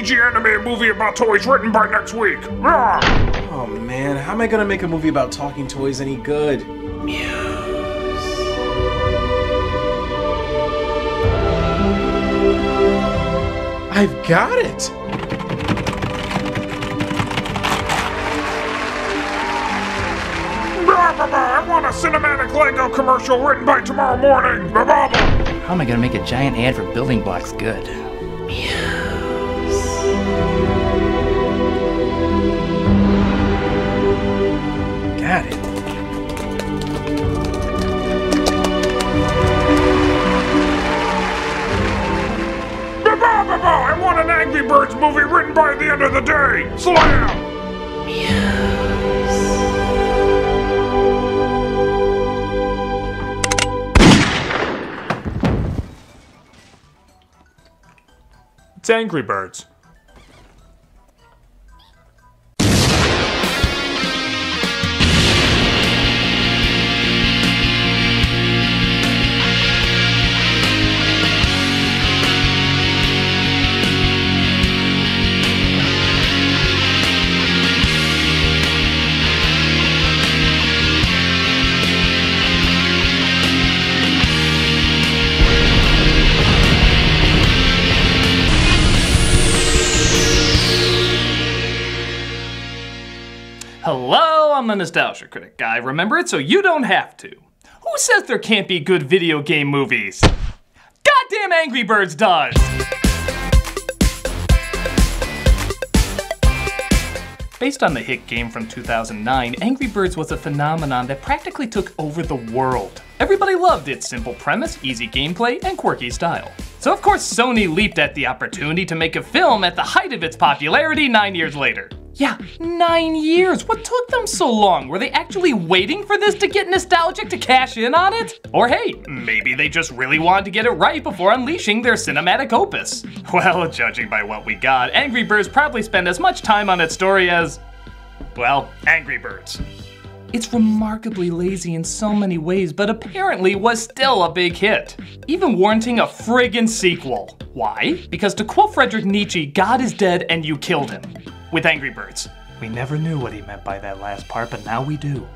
CG animated movie about toys written by next week. Oh man, how am I gonna make a movie about talking toys any good? I've got it! I want a cinematic Lego commercial written by tomorrow morning. How am I gonna make a giant ad for building blocks good? Got it. I want an Angry Birds movie written by the end of the day. Slam! It's Angry Birds. Hello, I'm the Nostalgia Critic Guy. Remember it so you don't have to. Who says there can't be good video game movies? Goddamn Angry Birds does! Based on the hit game from 2009, Angry Birds was a phenomenon that practically took over the world. Everybody loved its simple premise, easy gameplay, and quirky style. So of course Sony leaped at the opportunity to make a film at the height of its popularity 9 years later. Yeah, 9 years! What took them so long? Were they actually waiting for this to get nostalgic to cash in on it? Or hey, maybe they just really wanted to get it right before unleashing their cinematic opus. Well, judging by what we got, Angry Birds probably spent as much time on its story as, well, Angry Birds. It's remarkably lazy in so many ways, but apparently was still a big hit, even warranting a friggin' sequel. Why? Because to quote Friedrich Nietzsche, God is dead and you killed him. With Angry Birds. We never knew what he meant by that last part, but now we do.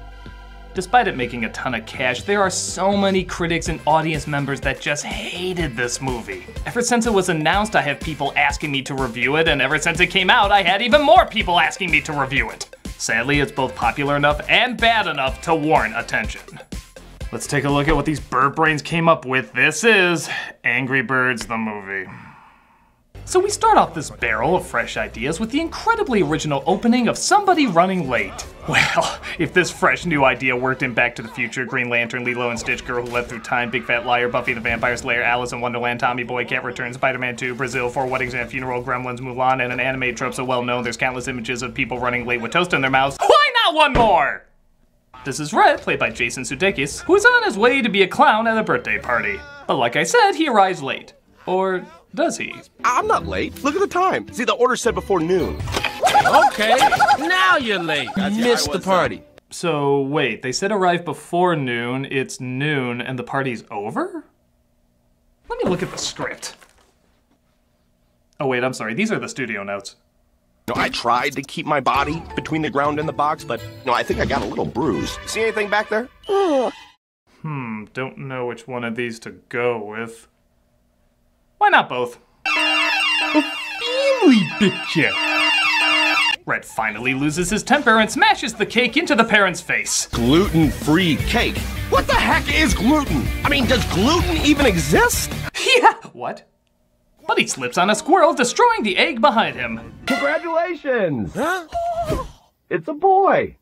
Despite it making a ton of cash, there are so many critics and audience members that just hated this movie. Ever since it was announced, I have people asking me to review it, and ever since it came out, I had even more people asking me to review it. Sadly, it's both popular enough and bad enough to warrant attention. Let's take a look at what these bird brains came up with. This is Angry Birds the movie. So we start off this barrel of fresh ideas with the incredibly original opening of somebody running late. Well, if this fresh new idea worked in Back to the Future, Green Lantern, Lilo and Stitch, Girl Who Led Through Time, Big Fat Liar, Buffy the Vampire Slayer, Alice in Wonderland, Tommy Boy, Cat Returns, Spider-Man 2, Brazil, 4 Weddings and a Funeral, Gremlins, Mulan, and an anime trope so well known there's countless images of people running late with toast in their mouths. Why not one more? This is Red, played by Jason Sudeikis, who is on his way to be a clown at a birthday party. But like I said, he arrives late. Or does he? I'm not late. Look at the time. See, the order said before noon. Okay, now you're late. Missed the party. So wait, they said arrive before noon, it's noon, and the party's over? Let me look at the script. Oh wait, I'm sorry, these are the studio notes. I tried to keep my body between the ground and the box, but I think I got a little bruised. See anything back there? Don't know which one of these to go with. Why not both? A family picture. Red finally loses his temper and smashes the cake into the parent's face. Gluten-free cake? What the heck is gluten? I mean, does gluten even exist? Yeah, what? But he slips on a squirrel, destroying the egg behind him. Congratulations! Huh? It's a boy.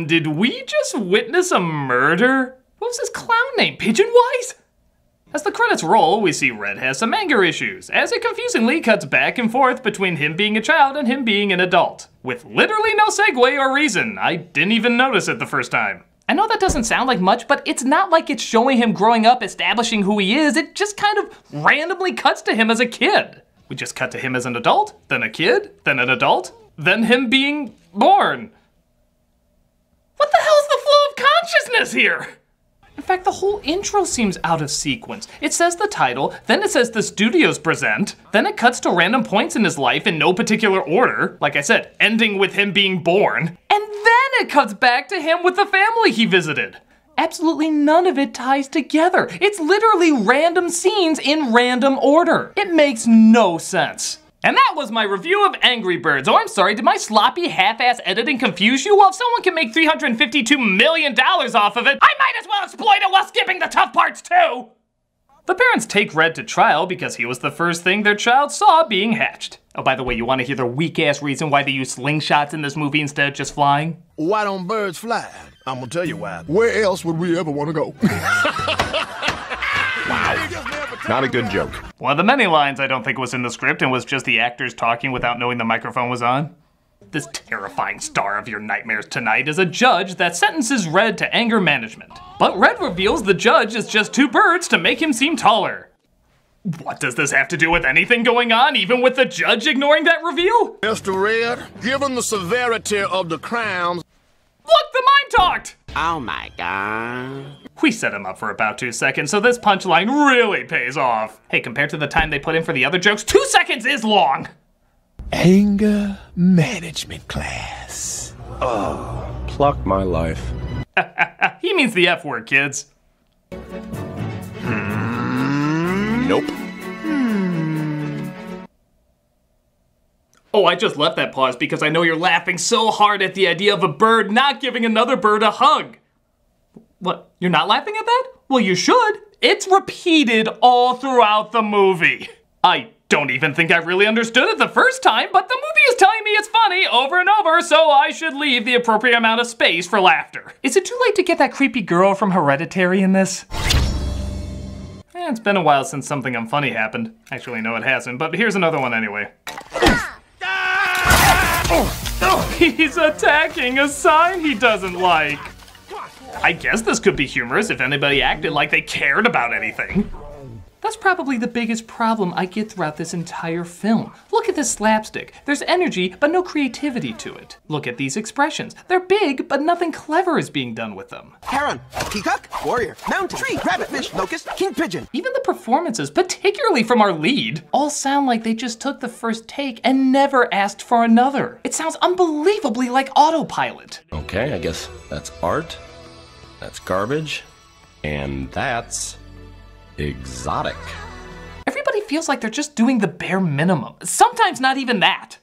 Did we just witness a murder? What was his clown name? Pigeonwise? As the credits roll, we see Red has some anger issues, as it confusingly cuts back and forth between him being a child and him being an adult, with literally no segue or reason. I didn't even notice it the first time. I know that doesn't sound like much, but it's not like it's showing him growing up, establishing who he is. It just kind of randomly cuts to him as a kid. We just cut to him as an adult, then a kid, then an adult, then him being born. What the hell's the flow of consciousness here? In fact, the whole intro seems out of sequence. It says the title, then it says the studios present, then it cuts to random points in his life in no particular order, like I said, ending with him being born, and then it cuts back to him with the family he visited. Absolutely none of it ties together. It's literally random scenes in random order. It makes no sense. And that was my review of Angry Birds. Oh, I'm sorry, did my sloppy half-ass editing confuse you? Well, if someone can make $352 million off of it, I might as well exploit it while skipping the tough parts too! The parents take Red to trial because he was the first thing their child saw being hatched. Oh, by the way, you want to hear the weak-ass reason why they use slingshots in this movie instead of just flying? Why don't birds fly? I'm gonna tell you why. Where else would we ever want to go? Wow. Not a good joke. One of the many lines I don't think was in the script and was just the actors talking without knowing the microphone was on. This terrifying star of your nightmares tonight is a judge that sentences Red to anger management. But Red reveals the judge is just two birds to make him seem taller. What does this have to do with anything going on, even with the judge ignoring that reveal? Mr. Red, given the severity of the crimes... Look, the mime talked! Oh my god. We set him up for about 2 seconds, so this punchline really pays off. Hey, compared to the time they put in for the other jokes, 2 seconds is long! Anger management class. Pluck my life. He means the F word, kids. Nope. Oh, I just left that pause because I know you're laughing so hard at the idea of a bird not giving another bird a hug. What, you're not laughing at that? Well, you should. It's repeated all throughout the movie. I don't even think I really understood it the first time, but the movie is telling me it's funny over and over, so I should leave the appropriate amount of space for laughter. Is it too late to get that creepy girl from Hereditary in this? It's been a while since something unfunny happened. Actually, no, it hasn't, but here's another one anyway. He's attacking a sign he doesn't like. I guess this could be humorous if anybody acted like they cared about anything. That's probably the biggest problem I get throughout this entire film. Look at this slapstick. There's energy, but no creativity to it. Look at these expressions. They're big, but nothing clever is being done with them. Heron, peacock, warrior, mountain, tree, rabbit, fish, locust, king pigeon. Even the performances, particularly from our lead, all sound like they just took the first take and never asked for another. It sounds unbelievably like autopilot. Okay, I guess that's art, that's garbage, and that's exotic. Everybody feels like they're just doing the bare minimum. Sometimes not even that.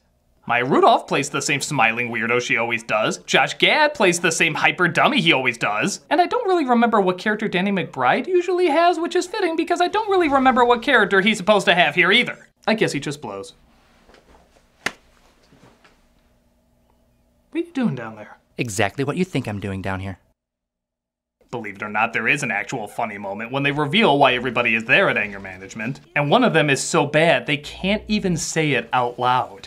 Maya Rudolph plays the same smiling weirdo she always does. Josh Gad plays the same hyper dummy he always does. And I don't really remember what character Danny McBride usually has, which is fitting because I don't really remember what character he's supposed to have here either. I guess he just blows. What are you doing down there? Exactly what you think I'm doing down here. Believe it or not, there is an actual funny moment when they reveal why everybody is there at anger management. And one of them is so bad, they can't even say it out loud.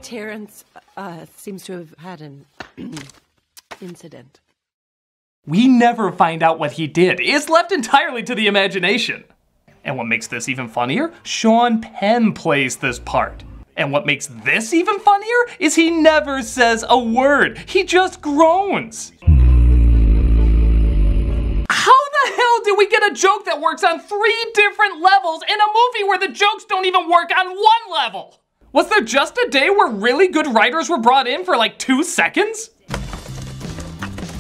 Terrence seems to have had an incident. We never find out what he did. It's left entirely to the imagination. And what makes this even funnier, Sean Penn plays this part. And what makes this even funnier is he never says a word. He just groans. How the hell did we get a joke that works on 3 different levels in a movie where the jokes don't even work on 1 level? Was there just a day where really good writers were brought in for like 2 seconds?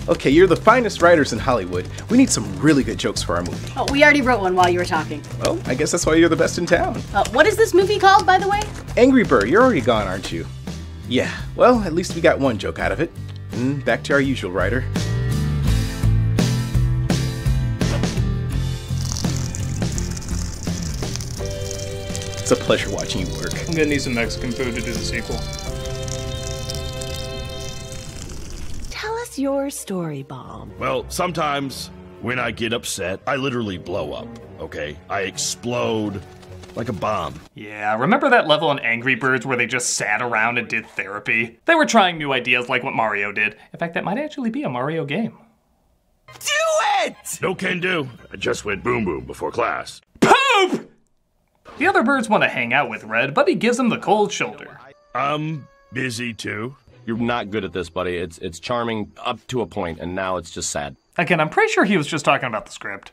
Okay, you're the finest writers in Hollywood. We need some really good jokes for our movie. Oh, we already wrote one while you were talking. Well, I guess that's why you're the best in town. What is this movie called, by the way? Angry Bird, you're already gone, aren't you? Yeah, well, at least we got one joke out of it. Back to our usual writer. It's a pleasure watching you work. I'm gonna need some Mexican food to do the sequel. Tell us your story, Bomb. Well, sometimes when I get upset, I literally blow up, okay? I explode like a bomb. Yeah, remember that level in Angry Birds where they just sat around and did therapy? They were trying new ideas like what Mario did. In fact, that might actually be a Mario game. Do it! No can do. I just went boom boom before class. Poop! The other birds want to hang out with Red, but he gives them the cold shoulder. I'm busy too. You're not good at this, buddy. It's charming up to a point, and now it's just sad. Again, I'm pretty sure he was just talking about the script.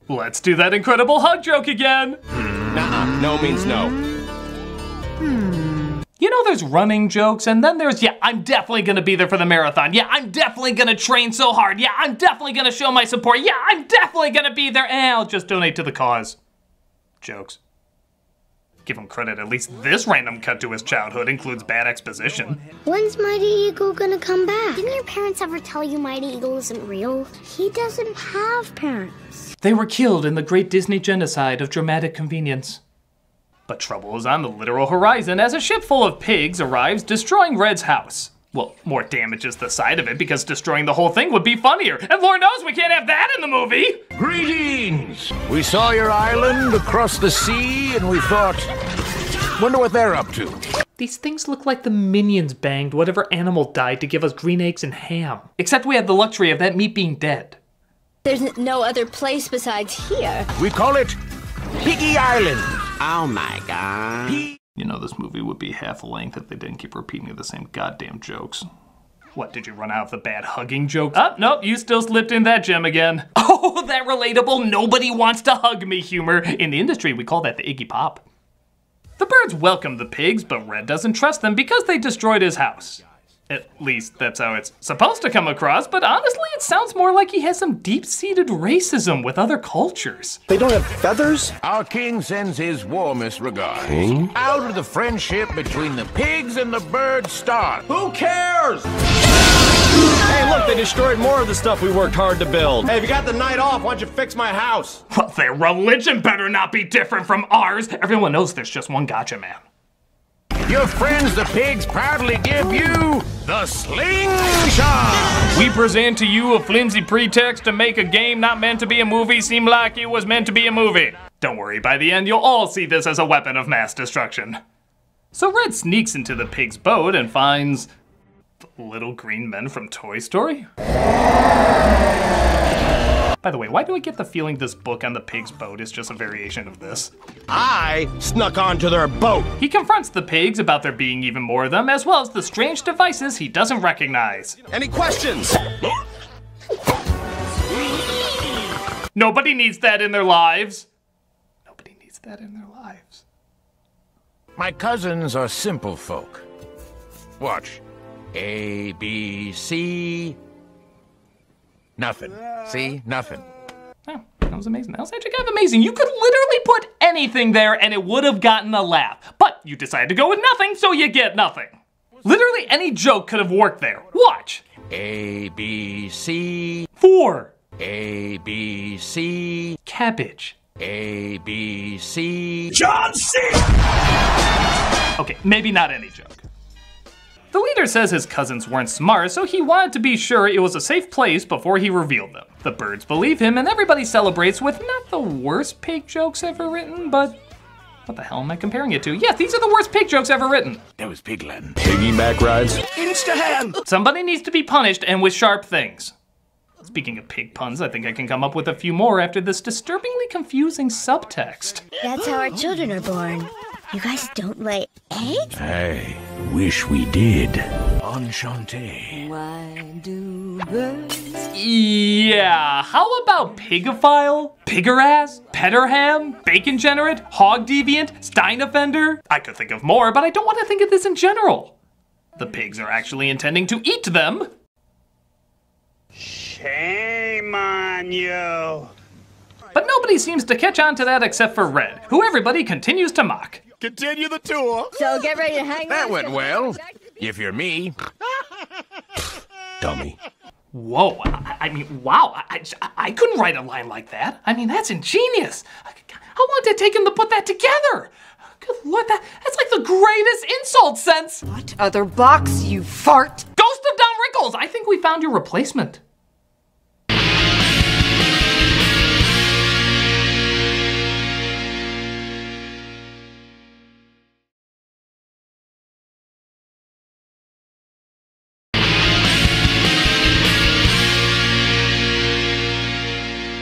Let's do that incredible hug joke again. Nuh-uh. No means no. You know, there's running jokes, and then there's, yeah, I'm definitely gonna be there for the marathon. Yeah, I'm definitely gonna train so hard. Yeah, I'm definitely gonna show my support. Yeah, I'm definitely gonna be there, and I'll just donate to the cause. Jokes. Give him credit, at least this random cut to his childhood includes bad exposition. When's Mighty Eagle gonna come back? Didn't your parents ever tell you Mighty Eagle isn't real? He doesn't have parents. They were killed in the great Disney genocide of dramatic convenience. But trouble is on the literal horizon as a ship full of pigs arrives, destroying Red's house. Well, more damages the side of it because destroying the whole thing would be funnier. And Lord knows we can't have that in the movie! Greetings! We saw your island across the sea and we thought, wonder what they're up to. These things look like the minions banged whatever animal died to give us green eggs and ham. Except we had the luxury of that meat being dead. There's no other place besides here. We call it Piggy Island. Oh my god. You know this movie would be half length if they didn't keep repeating the same goddamn jokes. What, did you run out of the bad hugging jokes? Oh, nope, you still slipped in that gem again. Oh, that relatable nobody wants to hug me humor. In the industry, we call that the Iggy Pop. The birds welcome the pigs, but Red doesn't trust them because they destroyed his house. At least that's how it's supposed to come across, but honestly it sounds more like he has some deep-seated racism with other cultures. They don't have feathers? Our king sends his warmest regards. King? Out of the friendship between the pigs and the bird star. Who cares? Hey, look, they destroyed more of the stuff we worked hard to build. Hey, if you got the night off, why don't you fix my house? Well, their religion better not be different from ours. Everyone knows there's just one gotcha man. Your friends the pigs proudly give you the slingshot! We present to you a flimsy pretext to make a game not meant to be a movie seem like it was meant to be a movie. Don't worry, by the end you'll all see this as a weapon of mass destruction. So Red sneaks into the pig's boat and finds the little green men from Toy Story? By the way, why do I get the feeling this book on the pig's boat is just a variation of this? I snuck onto their boat. He confronts the pigs about there being even more of them, as well as the strange devices he doesn't recognize. Any questions? Nobody needs that in their lives. Nobody needs that in their lives. My cousins are simple folk. Watch. A, B, C... Nothing. See? Nothing. Oh, that was amazing. That was actually kind of amazing. You could literally put anything there and it would have gotten a laugh. But you decided to go with nothing, so you get nothing. Literally any joke could have worked there. Watch. A, B, C... 4. A, B, C... Cabbage. A, B, C... John C! Okay, maybe not any joke. The leader says his cousins weren't smart, so he wanted to be sure it was a safe place before he revealed them. The birds believe him, and everybody celebrates with not the worst pig jokes ever written, but what the hell am I comparing it to? Yes, these are the worst pig jokes ever written. That was Pigland. Piggyback rides. Insta-hand! Somebody needs to be punished, and with sharp things. Speaking of pig puns, I think I can come up with a few more after this disturbingly confusing subtext. That's how our children are born. You guys don't lay eggs? I wish we did. Enchanté. Why do birds? Yeah, how about pigophile, piggerass, petterham, bacon generate, hog deviant, Stein offender? I could think of more, but I don't want to think of this in general. The pigs are actually intending to eat them. Shame on you. But nobody seems to catch on to that except for Red, who everybody continues to mock. Continue the tour. So get ready to hang That went well. If you're me. Dummy. Whoa, I mean, wow, I couldn't write a line like that. I mean, that's ingenious. How long did it take him to put that together? Good Lord, that's like the greatest insult sense. What other box, you fart? Ghost of Don Rickles, I think we found your replacement.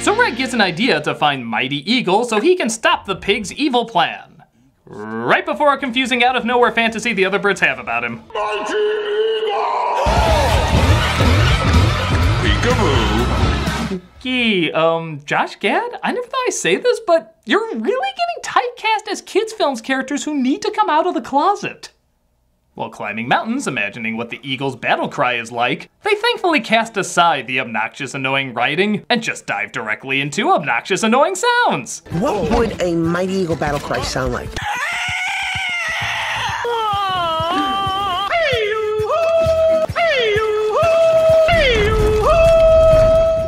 So Red gets an idea to find Mighty Eagle so he can stop the pig's evil plan. Right before a confusing out-of-nowhere fantasy the other birds have about him. Mighty Eagle! Josh Gad, I never thought I'd say this, but you're really getting typecast as kids' films characters who need to come out of the closet. While climbing mountains, imagining what the eagle's battle cry is like, they thankfully cast aside the obnoxious, annoying writing and just dive directly into obnoxious, annoying sounds. What would a mighty eagle battle cry sound like?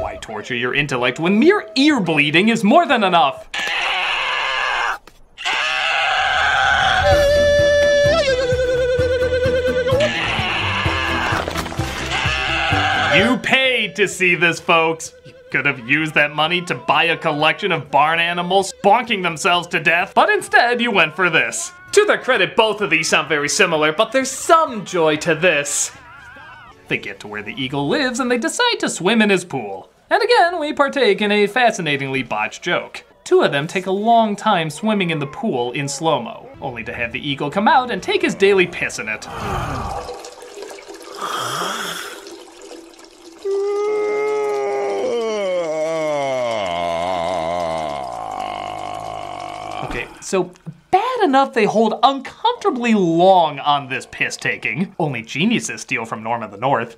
Why torture your intellect when mere ear bleeding is more than enough? You paid to see this, folks. You could have used that money to buy a collection of barn animals bonking themselves to death, but instead you went for this. To their credit, both of these sound very similar, but there's some joy to this. They get to where the eagle lives and they decide to swim in his pool. And again, we partake in a fascinatingly botched joke. Two of them take a long time swimming in the pool in slow-mo, only to have the eagle come out and take his daily piss in it. Okay, so bad enough they hold uncomfortably long on this piss-taking. Only geniuses steal from Norm of the North.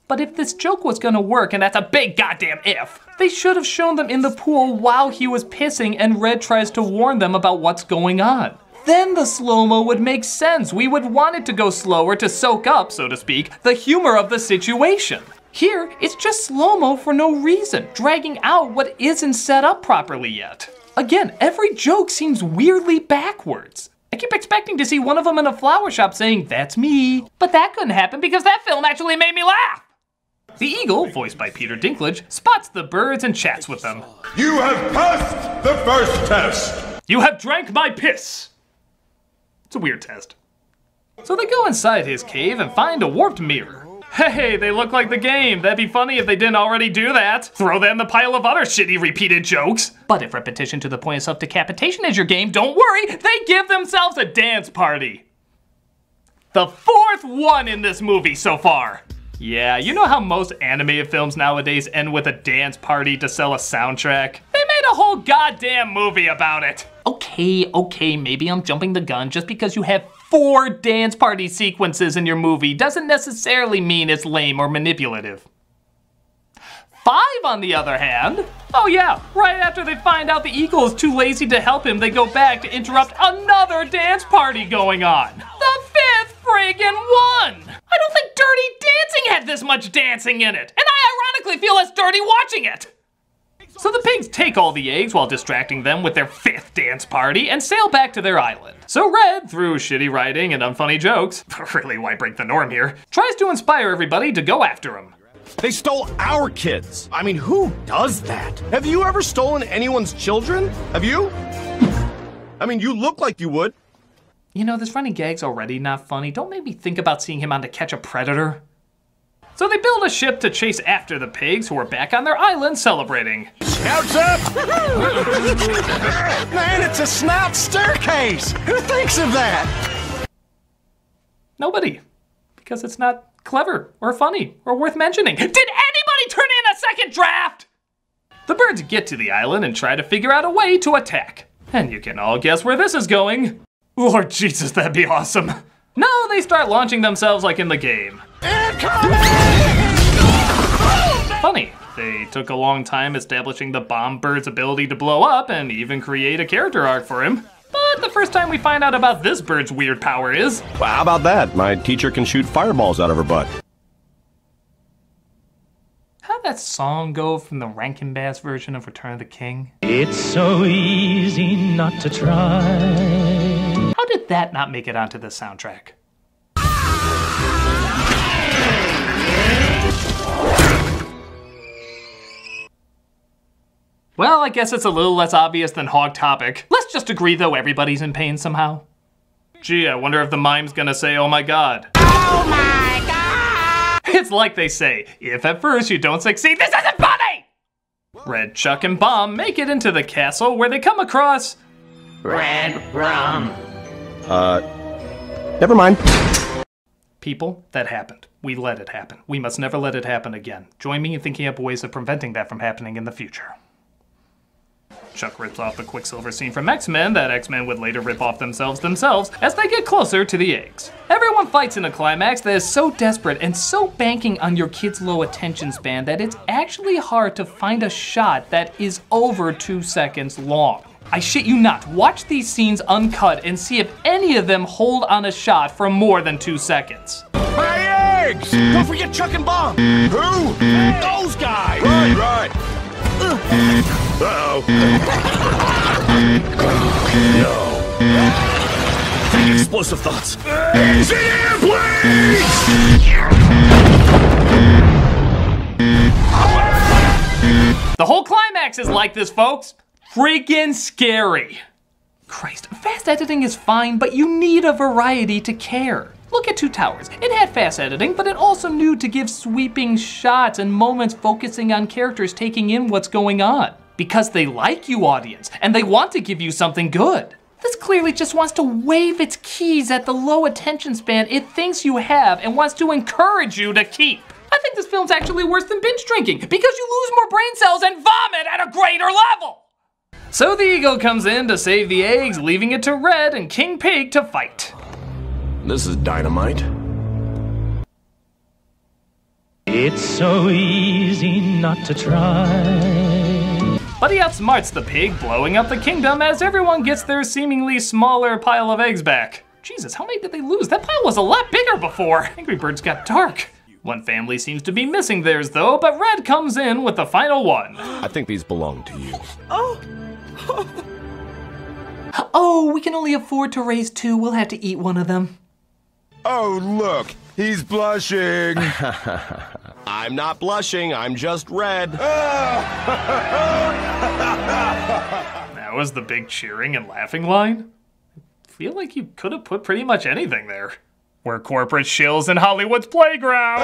But if this joke was gonna work, and that's a big goddamn if, they should have shown them in the pool while he was pissing and Red tries to warn them about what's going on. Then the slow-mo would make sense. We would want it to go slower to soak up, so to speak, the humor of the situation. Here, it's just slow-mo for no reason, dragging out what isn't set up properly yet. Again, every joke seems weirdly backwards. I keep expecting to see one of them in a flower shop saying, "That's me." But that couldn't happen because that film actually made me laugh. The eagle, voiced by Peter Dinklage, spots the birds and chats with them. You have passed the first test. You have drank my piss. It's a weird test. So they go inside his cave and find a warped mirror. Hey, they look like the game. That'd be funny if they didn't already do that. Throw that in the pile of other shitty repeated jokes. But if repetition to the point of self-decapitation is your game, don't worry, they give themselves a dance party. The fourth one in this movie so far. Yeah, you know how most animated films nowadays end with a dance party to sell a soundtrack? They made a whole goddamn movie about it. Okay, maybe I'm jumping the gun. Just because you have 4 dance party sequences in your movie doesn't necessarily mean it's lame or manipulative. 5, on the other hand, oh yeah, right after they find out the eagle is too lazy to help him, they go back to interrupt another dance party going on. The 5th friggin' one! I don't think Dirty Dancing had this much dancing in it, and I ironically feel less dirty watching it. So the pigs take all the eggs while distracting them with their 5th dance party and sail back to their island. So Red, through shitty writing and unfunny jokes, really why break the norm here, tries to inspire everybody to go after him. They stole our kids. I mean, who does that? Have you ever stolen anyone's children? Have you? I mean, you look like you would. You know, this running gag's already not funny. Don't make me think about seeing him on To Catch a Predator. So they build a ship to chase after the pigs, who are back on their island celebrating. Scouts up! Man, it's a snout staircase! Who thinks of that? Nobody. Because it's not clever, or funny, or worth mentioning. Did anybody turn in a second draft? The birds get to the island and try to figure out a way to attack. And you can all guess where this is going. Lord Jesus, that'd be awesome. No, they start launching themselves like in the game. Funny, they took a long time establishing the bomb bird's ability to blow up and even create a character arc for him. But the first time we find out about this bird's weird power is... Well, how about that? My teacher can shoot fireballs out of her butt. How'd that song go from the Rankin Bass version of Return of the King? It's so easy not to try. How did that not make it onto the soundtrack? Well, I guess it's a little less obvious than Hog Topic. Let's just agree, though, everybody's in pain somehow. Gee, I wonder if the mime's gonna say, "Oh my god." Oh my god! It's like they say, if at first you don't succeed, this isn't funny! Red, Chuck, and Bomb make it into the castle where they come across... Red rum. Never mind. People, that happened. We let it happen. We must never let it happen again. Join me in thinking up ways of preventing that from happening in the future. Chuck rips off the Quicksilver scene from X-Men that X-Men would later rip off themselves as they get closer to the eggs. Everyone fights in a climax that is so desperate and so banking on your kid's low attention span that it's actually hard to find a shot that is over 2 seconds long. I shit you not, watch these scenes uncut and see if any of them hold on a shot for more than 2 seconds. My eggs! Don't forget Chuck and Bomb! Who? Those guys! Right. Uh-oh. No. Take explosive thoughts. Easy here, please! The whole climax is like this, folks. Freaking scary. Christ, fast editing is fine, but you need a variety to care. Look at Two Towers. It had fast editing, but it also knew to give sweeping shots and moments focusing on characters taking in what's going on. Because they like you, audience, and they want to give you something good. This clearly just wants to wave its keys at the low attention span it thinks you have and wants to encourage you to keep. I think this film's actually worse than binge drinking because you lose more brain cells and vomit at a greater level. So the eagle comes in to save the eggs, leaving it to Red and King Pig to fight. This is dynamite. It's so easy not to try. But he outsmarts the pig, blowing up the kingdom as everyone gets their seemingly smaller pile of eggs back. Jesus, how many did they lose? That pile was a lot bigger before. Angry Birds got dark. One family seems to be missing theirs though, but Red comes in with the final one. I think these belong to you. Oh, we can only afford to raise 2. We'll have to eat one of them. Oh, look, he's blushing. I'm not blushing, I'm just red. That was the big cheering and laughing line? I feel like you could have put pretty much anything there. We're corporate shills in Hollywood's playground.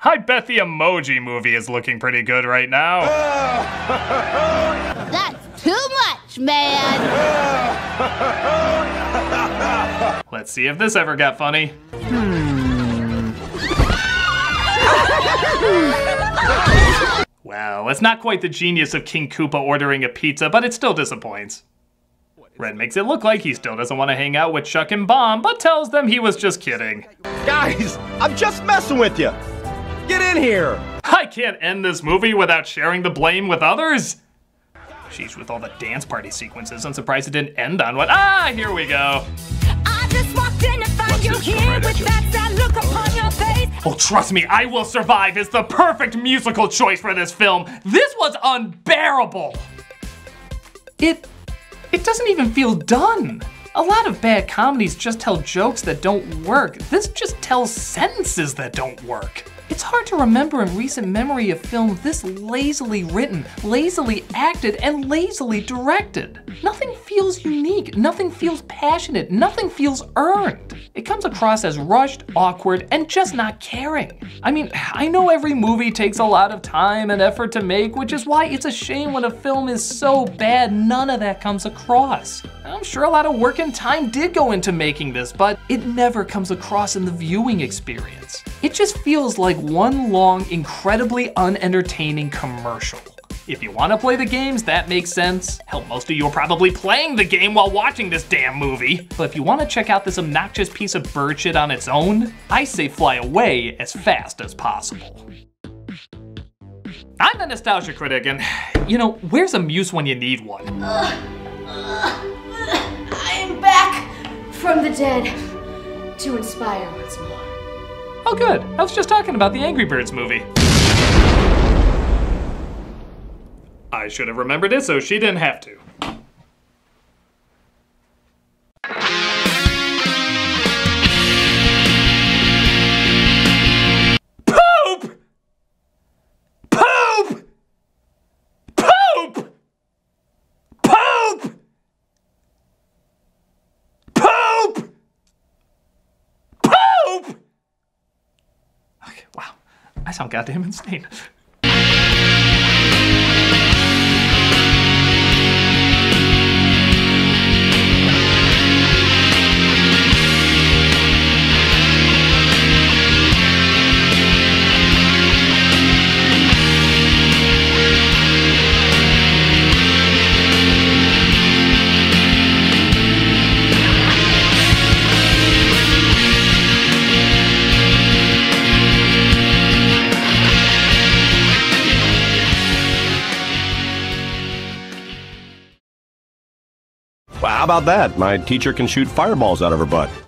I bet the Emoji Movie is looking pretty good right now. That's too much, man. Let's see if this ever got funny. Well, it's not quite the genius of King Koopa ordering a pizza, but it still disappoints. Red makes it look like he still doesn't want to hang out with Chuck and Bomb, but tells them he was just kidding. Guys, I'm just messing with you. Get in here. I can't end this movie without sharing the blame with others. Sheesh, with all the dance party sequences, I'm surprised it didn't end on what? Ah, here we go. I just walked in to find you here with that sad look upon your face. Oh, trust me, I Will Survive is the perfect musical choice for this film. This was unbearable. It doesn't even feel done. A lot of bad comedies just tell jokes that don't work. This just tells sentences that don't work. It's hard to remember in recent memory a film this lazily written, lazily acted, and lazily directed. Nothing feels unique, nothing feels passionate, nothing feels earned. It comes across as rushed, awkward, and just not caring. I mean, I know every movie takes a lot of time and effort to make, which is why it's a shame when a film is so bad none of that comes across. I'm sure a lot of work and time did go into making this, but it never comes across in the viewing experience. It just feels like one long, incredibly unentertaining commercial. If you want to play the games, that makes sense. Hell, most of you are probably playing the game while watching this damn movie. But if you want to check out this obnoxious piece of bird shit on its own, I say fly away as fast as possible. I'm the nostalgia critic, and you know, where's a muse when you need one? I am back from the dead to inspire once more. Oh good, I was just talking about the Angry Birds movie. I should have remembered it so she didn't have to. Poop! Poop! Poop! Poop! Poop! Poop! Okay, wow. I sound goddamn insane. Well, how about that? My teacher can shoot fireballs out of her butt.